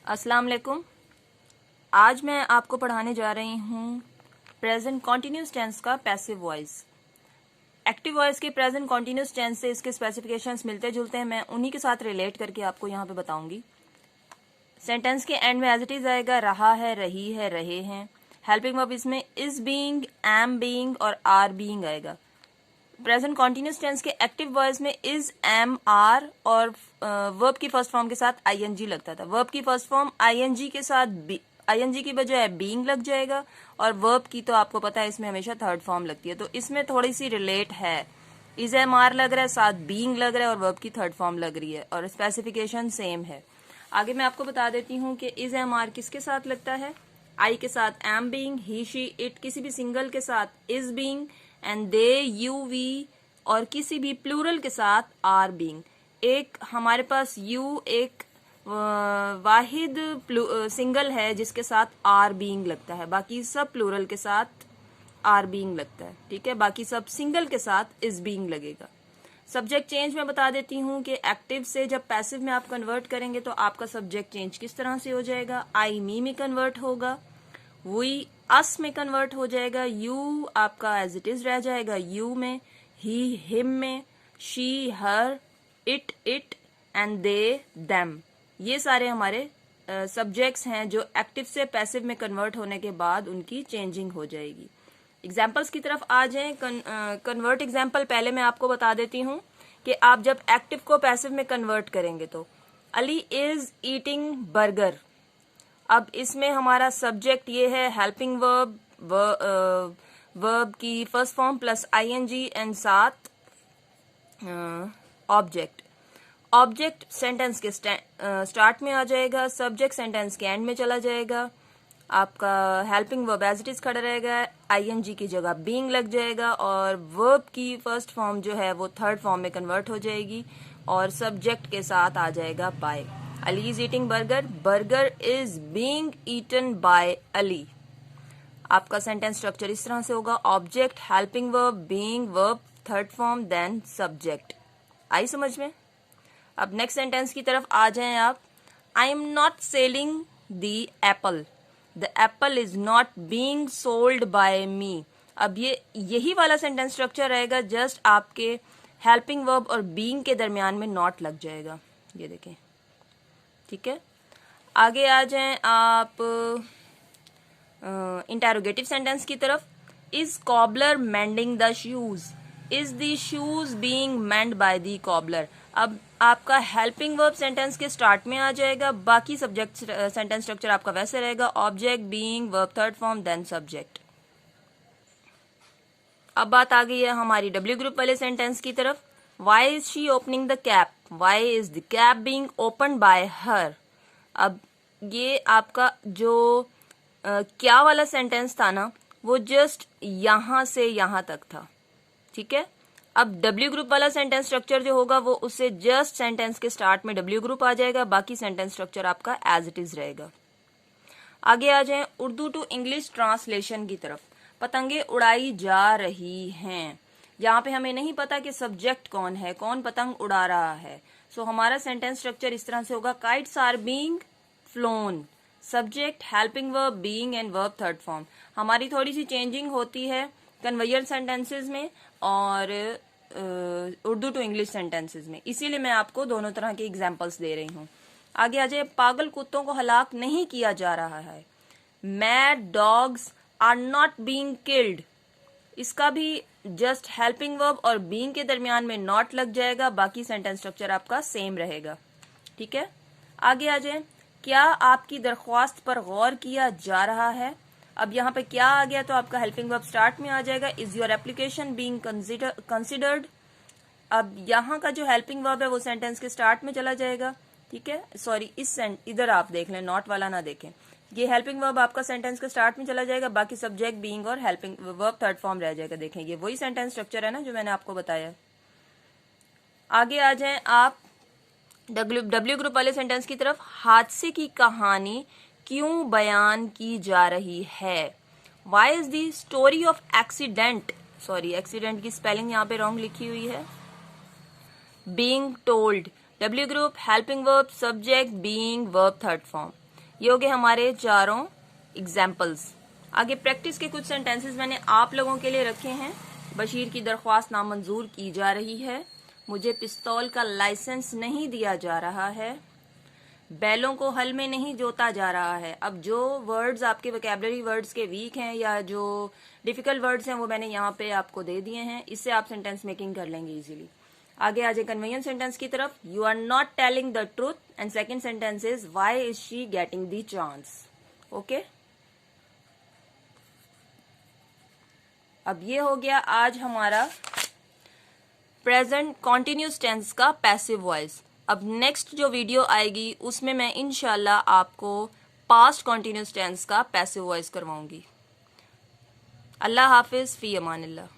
अस्सलाम वालेकुम। आज मैं आपको पढ़ाने जा रही हूँ प्रेजेंट कॉन्टिन्यूस टेंस का पैसिव वॉइस। एक्टिव वॉइस के प्रेजेंट कॉन्टिन्यूस टेंस से इसके स्पेसिफिकेशंस मिलते जुलते हैं, मैं उन्हीं के साथ रिलेट करके आपको यहाँ पे बताऊंगी। सेंटेंस के एंड में एज इट इज आएगा रहा है, रही है, रहे हैं। हेल्पिंग वर्ब इसमें इज बीइंग, एम बीइंग और आर बीइंग आएगा। प्रेजेंट कॉन्टिन्यूस टेंस के एक्टिव वॉइस में इज, एम, आर और वर्ब की फर्स्ट फॉर्म के साथ आईएनजी लगता था। वर्ब की फर्स्ट फॉर्म आईएनजी के साथ आईएनजी की बजाय बीइंग लग जाएगा, और वर्ब की तो आपको पता है इसमें हमेशा थर्ड फॉर्म लगती है, तो इसमें थोड़ी सी रिलेट है। इज, एम, आर लग रहा है, साथ बीइंग लग रहा है और वर्ब की थर्ड फॉर्म लग रही है, और स्पेसिफिकेशन सेम है। आगे मैं आपको बता देती हूँ कि इज, एम, आर किसके साथ लगता है। आई के साथ am being, he, she, it किसी भी सिंगल के साथ is being, and they, you, we और किसी भी प्लूरल के साथ आर बीइंग। एक हमारे पास यू एक वाहिद सिंगल है जिसके साथ आर बीइंग लगता है, बाकी सब प्लूरल के साथ आर बीइंग लगता है। ठीक है, बाकी सब सिंगल के साथ इज बीइंग लगेगा। सब्जेक्ट चेंज मैं बता देती हूँ कि एक्टिव से जब पैसिव में आप कन्वर्ट करेंगे तो आपका सब्जेक्ट चेंज किस तरह से हो जाएगा। आई, मी में कन्वर्ट होगा, वी, अस में कन्वर्ट हो जाएगा, यू आपका एज इट इज रह जाएगा यू में, ही, हिम में, she, her, it, and they, them. ये सारे हमारे सब्जेक्ट्स हैं जो एक्टिव से पैसिव में कन्वर्ट होने के बाद उनकी चेंजिंग हो जाएगी। एग्जाम्पल्स की तरफ आ जाएं। कन्वर्ट एग्जाम्पल पहले मैं आपको बता देती हूँ कि आप जब एक्टिव को पैसिव में कन्वर्ट करेंगे तो अली इज ईटिंग बर्गर। अब इसमें हमारा सब्जेक्ट ये है हेल्पिंग वर्ब, वर्ब की first form plus ING and साथ ऑब्जेक्ट। ऑब्जेक्ट सेंटेंस के स्टार्ट में आ जाएगा, सब्जेक्ट सेंटेंस के एंड में चला जाएगा। आपका helping verb as it is खड़ा रहेगा, आईएनजी की जगह बीइंग लग जाएगा, और वर्ब की फर्स्ट फॉर्म जो है वो थर्ड फॉर्म में कन्वर्ट हो जाएगी, और सब्जेक्ट के साथ आ जाएगा by. Ali is eating burger, burger is being eaten by Ali. आपका सेंटेंस स्ट्रक्चर इस तरह से होगा, object, helping verb, being, verb third form, then subject. आई समझ में। अब नेक्स्ट सेंटेंस की तरफ आ जाएं आप। I am not selling the apple, the apple is not being sold by me. अब ये यही वाला सेंटेंस स्ट्रक्चर रहेगा, जस्ट आपके हेल्पिंग वर्ब और बीइंग के दरमियान में नॉट लग जाएगा, ये देखें। ठीक है, आगे आ जाएं आप इंटेरोगेटिव सेंटेंस की तरफ। Is cobbler mending the shoes, is the shoes being mend by the cobbler. अब आपका हेल्पिंग वर्ब सेंटेंस के स्टार्ट में आ जाएगा, बाकी सब्जेक्ट सेंटेंस स्ट्रक्चर आपका वैसे रहेगा, object, being, verb third form, then subject. अब बात आ गई है हमारी डब्ल्यू ग्रुप वाले सेंटेंस की तरफ। Why is she opening the cap, why is the cap being open by her. अब ये आपका जो क्या वाला सेंटेंस था ना, वो जस्ट यहां से यहां तक था। ठीक है, अब डब्ल्यू ग्रुप वाला सेंटेंस स्ट्रक्चर जो होगा वो उससे जस्ट सेंटेंस के स्टार्ट में डब्ल्यू ग्रुप आ जाएगा, बाकी सेंटेंस स्ट्रक्चर आपका एज इट इज रहेगा। आगे आ जाएं उर्दू टू इंग्लिश ट्रांसलेशन की तरफ। पतंगे उड़ाई जा रही हैं, यहाँ पे हमें नहीं पता कि सब्जेक्ट कौन है, कौन पतंग उड़ा रहा है। सो हमारा सेंटेंस स्ट्रक्चर इस तरह से होगा, kites are being flown, subject, helping verb, being and verb third form. हमारी थोड़ी सी चेंजिंग होती है कन्वेयर सेंटेंसेस में और उर्दू टू इंग्लिश सेंटेंसेस में, इसीलिए मैं आपको दोनों तरह के एग्जांपल्स दे रही हूँ। आगे आ जाए, पागल कुत्तों को हलाक नहीं किया जा रहा है, mad dogs are not being killed. इसका भी जस्ट हेल्पिंग वर्ब और बीइंग के दरमियान में नॉट लग जाएगा, बाकी सेंटेंस स्ट्रक्चर आपका सेम रहेगा। ठीक है, आगे आ जाए, क्या आपकी दरख्वास्त पर गौर किया जा रहा है। अब यहाँ पे क्या आ गया तो आपका हेल्पिंग वर्ब स्टार्ट में आ जाएगा, is your application being considered. अब यहाँ का जो हेल्पिंग वर्ब है वो सेंटेंस के स्टार्ट में चला जाएगा। ठीक है, सॉरी इधर आप देख लें, नॉट वाला ना देखें। ये हेल्पिंग वर्ब आपका सेंटेंस के स्टार्ट में चला जाएगा, बाकी सब्जेक्ट, बीइंग और हेल्पिंग वर्ब थर्ड फॉर्म रह जाएगा। देखें, ये वही सेंटेंस स्ट्रक्चर है ना जो मैंने आपको बताया। आगे आ जाएं आप डब्ल्यू ग्रुप वाले सेंटेंस की तरफ। हादसे की कहानी क्यों बयान की जा रही है, why is the story of accident, sorry accident की स्पेलिंग यहाँ पे रॉन्ग लिखी हुई है, being told. W group, helping verb, subject, being, verb third form. ये हो गए हमारे चारों एग्जाम्पल्स। आगे प्रैक्टिस के कुछ सेंटेंसेस मैंने आप लोगों के लिए रखे हैं। बशीर की दरख्वास्त नामंजूर की जा रही है। मुझे पिस्तौल का लाइसेंस नहीं दिया जा रहा है। बैलों को हल में नहीं जोता जा रहा है। अब जो वर्ड्स आपके वोकैबुलरी वर्ड्स के वीक हैं या जो डिफिकल्ट वर्ड्स हैं वो मैंने यहाँ पे आपको दे दिए हैं। इससे आप सेंटेंस मेकिंग कर लेंगे इजीली। आगे आ जाए कन्वेंशन सेंटेंस की तरफ। You are not telling the truth and second sentence is why is she getting the chance. Okay, अब ये हो गया आज हमारा प्रेजेंट कॉन्टिन्यूस टेंस का पैसिव वॉइस। अब नेक्स्ट जो वीडियो आएगी उसमें मैं इंशाल्लाह आपको पास्ट कॉन्टिन्यूस टेंस का पैसिव वॉइस करवाऊंगी। अल्लाह हाफिज, फी अमानिल्लाह।